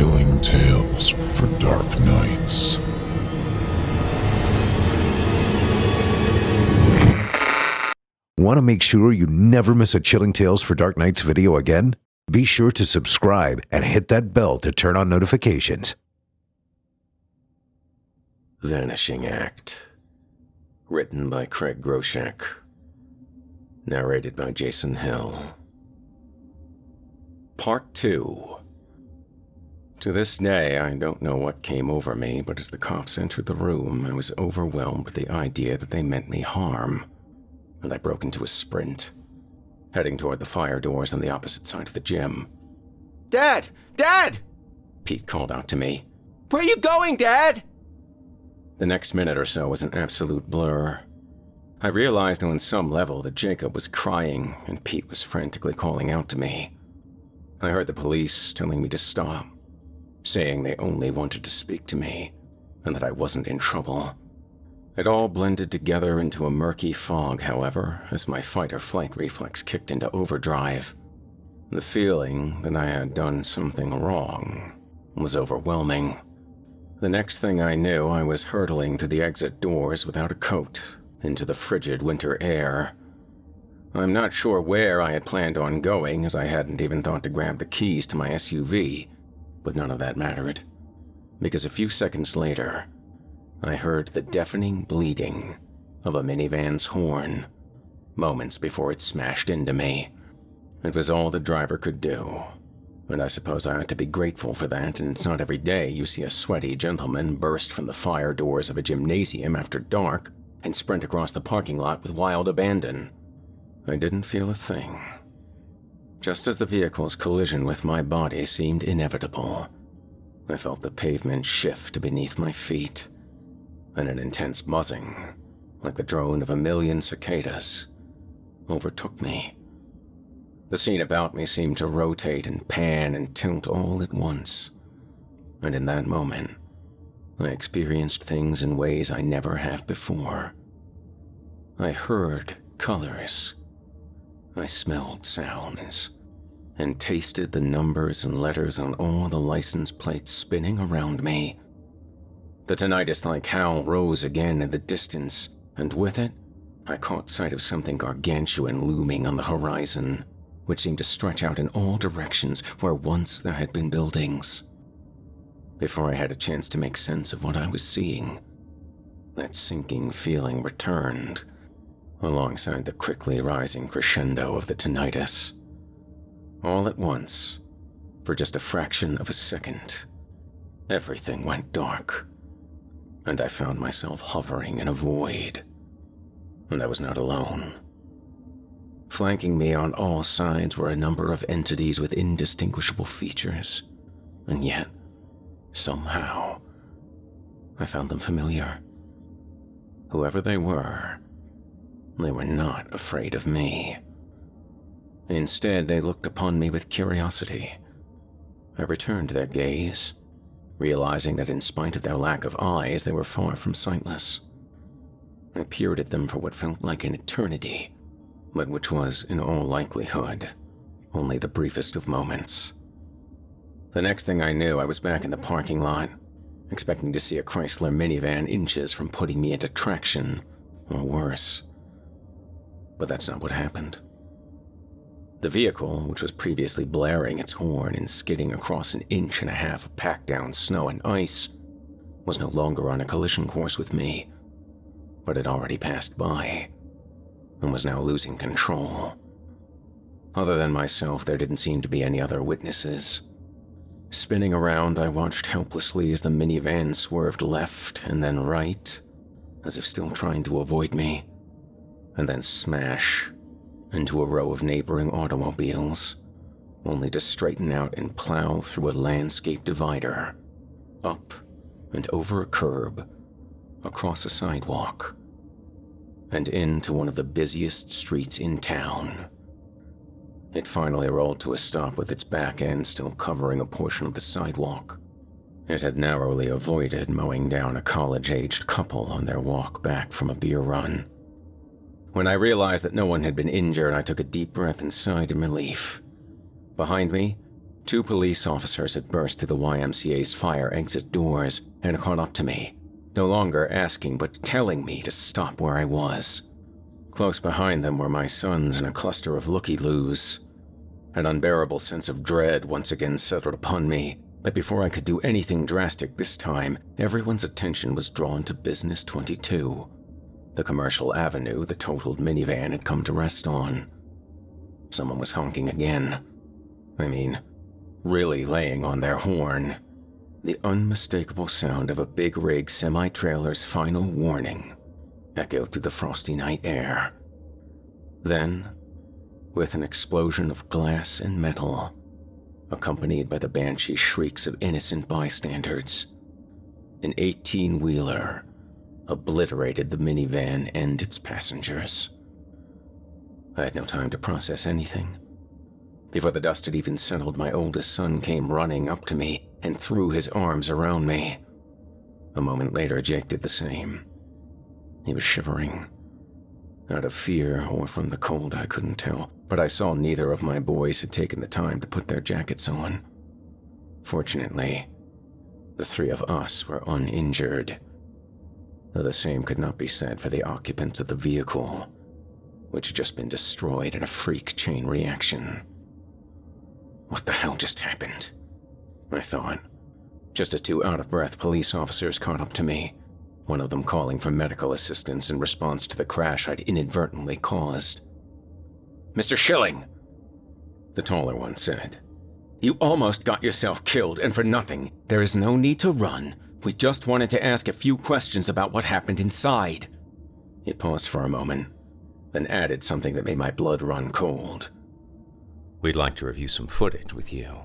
Chilling tales for dark nights. Want to make sure you never miss a Chilling Tales for Dark Nights video again? Be sure to subscribe and hit that bell to turn on notifications. Vanishing Act. Written by Groshek. Narrated by Jason Hill. Part 2. To this day, I don't know what came over me, but as the cops entered the room, I was overwhelmed with the idea that they meant me harm, and I broke into a sprint, heading toward the fire doors on the opposite side of the gym. "Dad! Dad!" Pete called out to me. "Where are you going, Dad?" The next minute or so was an absolute blur. I realized on some level that Jacob was crying and Pete was frantically calling out to me. I heard the police telling me to stop, saying they only wanted to speak to me and that I wasn't in trouble. It all blended together into a murky fog, however, as my fight-or-flight reflex kicked into overdrive. The feeling that I had done something wrong was overwhelming. The next thing I knew, I was hurtling to the exit doors without a coat, into the frigid winter air. I'm not sure where I had planned on going, as I hadn't even thought to grab the keys to my SUV, but none of that mattered, because a few seconds later, I heard the deafening bleating of a minivan's horn, moments before it smashed into me. It was all the driver could do, and I suppose I ought to be grateful for that, and it's not every day you see a sweaty gentleman burst from the fire doors of a gymnasium after dark and sprint across the parking lot with wild abandon. I didn't feel a thing. Just as the vehicle's collision with my body seemed inevitable, I felt the pavement shift beneath my feet, and an intense buzzing, like the drone of a million cicadas, overtook me. The scene about me seemed to rotate and pan and tilt all at once, and in that moment, I experienced things in ways I never have before. I heard colors. I smelled sounds, and tasted the numbers and letters on all the license plates spinning around me. The tinnitus-like howl rose again in the distance, and with it, I caught sight of something gargantuan looming on the horizon, which seemed to stretch out in all directions where once there had been buildings. Before I had a chance to make sense of what I was seeing, that sinking feeling returned, alongside the quickly rising crescendo of the tinnitus. All at once, for just a fraction of a second, everything went dark, and I found myself hovering in a void. And I was not alone. Flanking me on all sides were a number of entities with indistinguishable features, and yet, somehow, I found them familiar. Whoever they were not afraid of me. Instead, they looked upon me with curiosity. I returned their gaze, realizing that in spite of their lack of eyes, they were far from sightless. I peered at them for what felt like an eternity, but which was, in all likelihood, only the briefest of moments. The next thing I knew, I was back in the parking lot, expecting to see a Chrysler minivan inches from putting me into traction, or worse. But that's not what happened. The vehicle, which was previously blaring its horn and skidding across 1.5 inches of packed-down snow and ice, was no longer on a collision course with me, but had already passed by, and was now losing control. Other than myself, there didn't seem to be any other witnesses. Spinning around, I watched helplessly as the minivan swerved left and then right, as if still trying to avoid me, and then smash into a row of neighboring automobiles, only to straighten out and plow through a landscape divider, up and over a curb, across a sidewalk, and into one of the busiest streets in town. It finally rolled to a stop with its back end still covering a portion of the sidewalk. It had narrowly avoided mowing down a college-aged couple on their walk back from a beer run. When I realized that no one had been injured, I took a deep breath and sighed in relief. Behind me, 2 police officers had burst through the YMCA's fire exit doors and caught up to me, no longer asking but telling me to stop where I was. Close behind them were my sons and a cluster of looky-loos. An unbearable sense of dread once again settled upon me, but before I could do anything drastic this time, everyone's attention was drawn to Business 22, the commercial avenue the totaled minivan had come to rest on. Someone was honking again. I mean, really laying on their horn. The unmistakable sound of a big rig semi-trailer's final warning echoed through the frosty night air. Then, with an explosion of glass and metal, accompanied by the banshee shrieks of innocent bystanders, an 18-wheeler obliterated the minivan and its passengers. I had no time to process anything. Before the dust had even settled, my oldest son came running up to me and threw his arms around me. A moment later, Jake did the same. He was shivering. Out of fear or from the cold, I couldn't tell, but I saw neither of my boys had taken the time to put their jackets on. Fortunately, the 3 of us were uninjured, though the same could not be said for the occupants of the vehicle, which had just been destroyed in a freak chain reaction. What the hell just happened? I thought, just as 2 out-of-breath police officers caught up to me, one of them calling for medical assistance in response to the crash I'd inadvertently caused. "Mr. Schilling," the taller one said, "you almost got yourself killed, and for nothing. There is no need to run. We just wanted to ask a few questions about what happened inside." He paused for a moment, then added something that made my blood run cold. "We'd like to review some footage with you."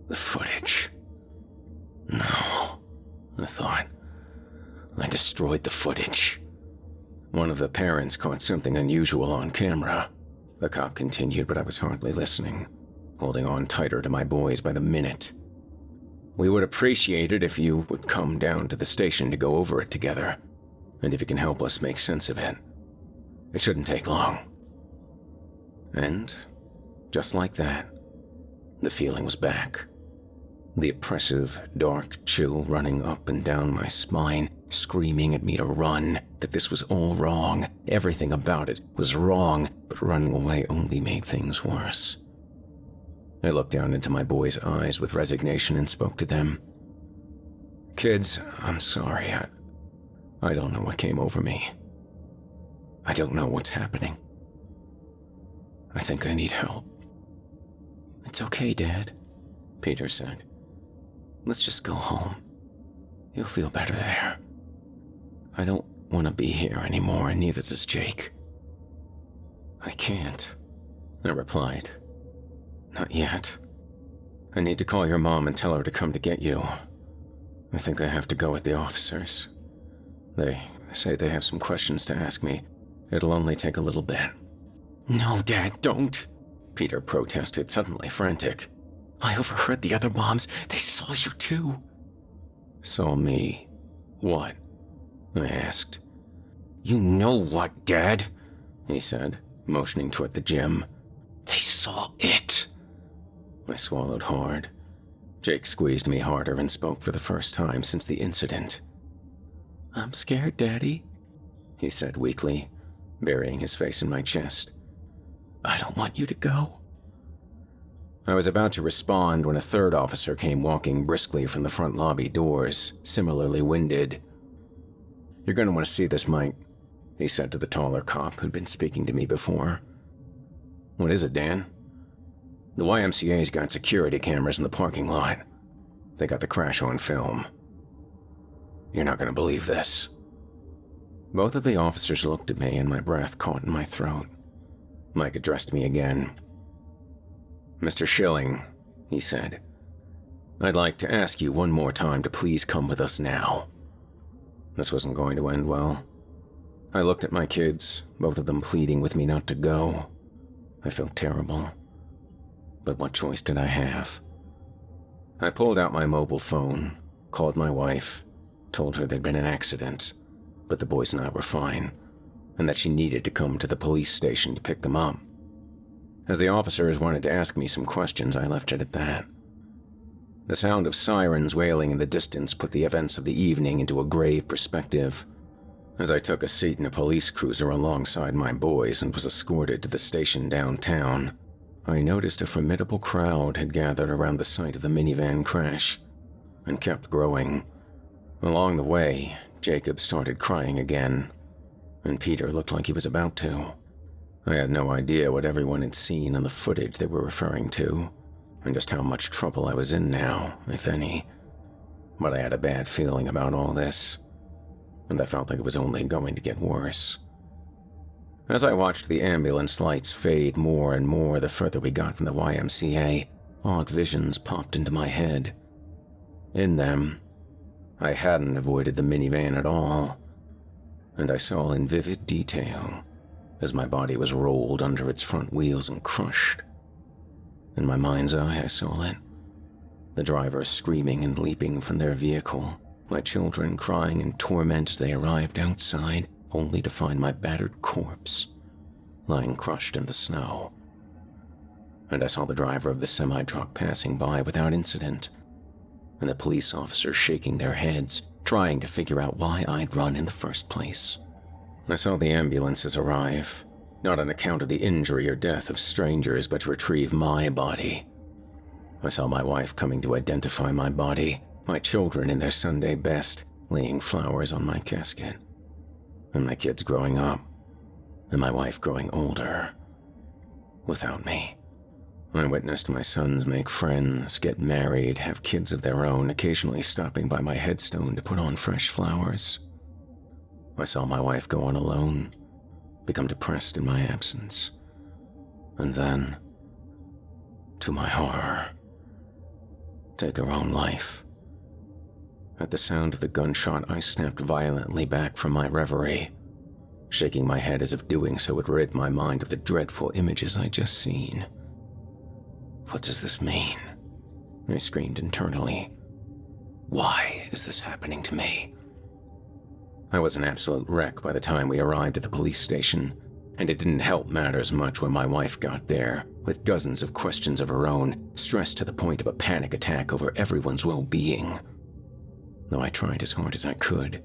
The footage. No, I thought. I destroyed the footage. One of the parents caught something unusual on camera. The cop continued, but I was hardly listening, holding on tighter to my boys by the minute. "We would appreciate it if you would come down to the station to go over it together, and if you can help us make sense of it. It shouldn't take long." And, just like that, the feeling was back. The oppressive, dark chill running up and down my spine, screaming at me to run, that this was all wrong. Everything about it was wrong, but running away only made things worse. I looked down into my boys' eyes with resignation and spoke to them. "Kids, I'm sorry. I don't know what came over me. I don't know what's happening. I think I need help." "It's okay, Dad," Peter said. "Let's just go home. You'll feel better there. I don't want to be here anymore, and neither does Jake." "I can't," I replied. "Not yet. I need to call your mom and tell her to come to get you. I think I have to go with the officers. They say they have some questions to ask me. It'll only take a little bit." "No, Dad, don't," Peter protested, suddenly frantic. "I overheard the other moms. They saw you too." "Saw me? What?" I asked. "You know what, Dad," he said, motioning toward the gym. "They saw it." I swallowed hard. Jake squeezed me harder and spoke for the first time since the incident. "I'm scared, Daddy," he said weakly, burying his face in my chest. "I don't want you to go." I was about to respond when a 3rd officer came walking briskly from the front lobby doors, similarly winded. "You're going to want to see this, Mike," he said to the taller cop who'd been speaking to me before. "What is it, Dan?" "The YMCA's got security cameras in the parking lot. They got the crash on film. You're not going to believe this." Both of the officers looked at me and my breath caught in my throat. Mike addressed me again. "Mr. Schilling," he said, "I'd like to ask you one more time to please come with us now." This wasn't going to end well. I looked at my kids, both of them pleading with me not to go. I felt terrible. But what choice did I have? I pulled out my mobile phone, called my wife, told her there'd been an accident, but the boys and I were fine, and that she needed to come to the police station to pick them up. As the officers wanted to ask me some questions, I left it at that. The sound of sirens wailing in the distance put the events of the evening into a grave perspective. As I took a seat in a police cruiser alongside my boys and was escorted to the station downtown, I noticed a formidable crowd had gathered around the site of the minivan crash, and kept growing. Along the way, Jacob started crying again, and Peter looked like he was about to. I had no idea what everyone had seen on the footage they were referring to, and just how much trouble I was in now, if any. But I had a bad feeling about all this, and I felt like it was only going to get worse. As I watched the ambulance lights fade more and more the further we got from the YMCA, odd visions popped into my head. In them, I hadn't avoided the minivan at all, and I saw in vivid detail as my body was rolled under its front wheels and crushed. In my mind's eye, I saw it. The driver screaming and leaping from their vehicle, my children crying in torment as they arrived outside, only to find my battered corpse lying crushed in the snow. And I saw the driver of the semi-truck passing by without incident, and the police officers shaking their heads, trying to figure out why I'd run in the first place. I saw the ambulances arrive, not on account of the injury or death of strangers, but to retrieve my body. I saw my wife coming to identify my body, my children in their Sunday best, laying flowers on my casket, and my kids growing up, and my wife growing older, without me. I witnessed my sons make friends, get married, have kids of their own, occasionally stopping by my headstone to put on fresh flowers. I saw my wife go on alone, become depressed in my absence, and then, to my horror, take her own life. At the sound of the gunshot, I snapped violently back from my reverie, shaking my head as if doing so would rid my mind of the dreadful images I'd just seen. What does this mean? I screamed internally. Why is this happening to me? I was an absolute wreck by the time we arrived at the police station, and it didn't help matters much when my wife got there, with dozens of questions of her own, stressed to the point of a panic attack over everyone's well-being. Though I tried as hard as I could,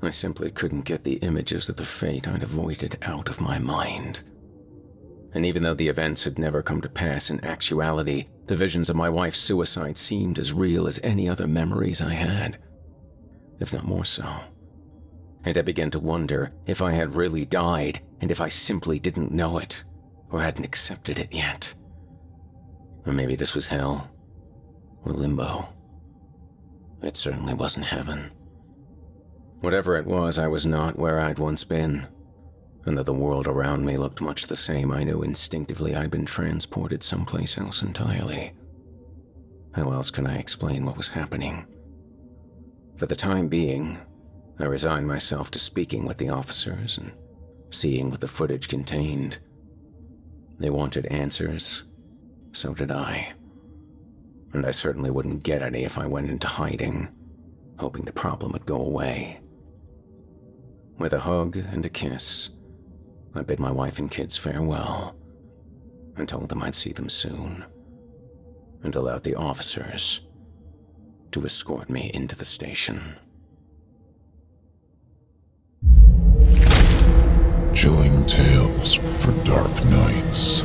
I simply couldn't get the images of the fate I'd avoided out of my mind. And even though the events had never come to pass in actuality, the visions of my wife's suicide seemed as real as any other memories I had, if not more so. And I began to wonder if I had really died, and if I simply didn't know it, or hadn't accepted it yet. Or maybe this was hell, or limbo. It certainly wasn't heaven. Whatever it was, I was not where I'd once been, and though the world around me looked much the same, I knew instinctively I'd been transported someplace else entirely. How else can I explain what was happening? For the time being, I resigned myself to speaking with the officers and seeing what the footage contained. They wanted answers, so did I. And I certainly wouldn't get any if I went into hiding, hoping the problem would go away. With a hug and a kiss, I bid my wife and kids farewell, and told them I'd see them soon, and allowed the officers to escort me into the station. Chilling tales for dark nights.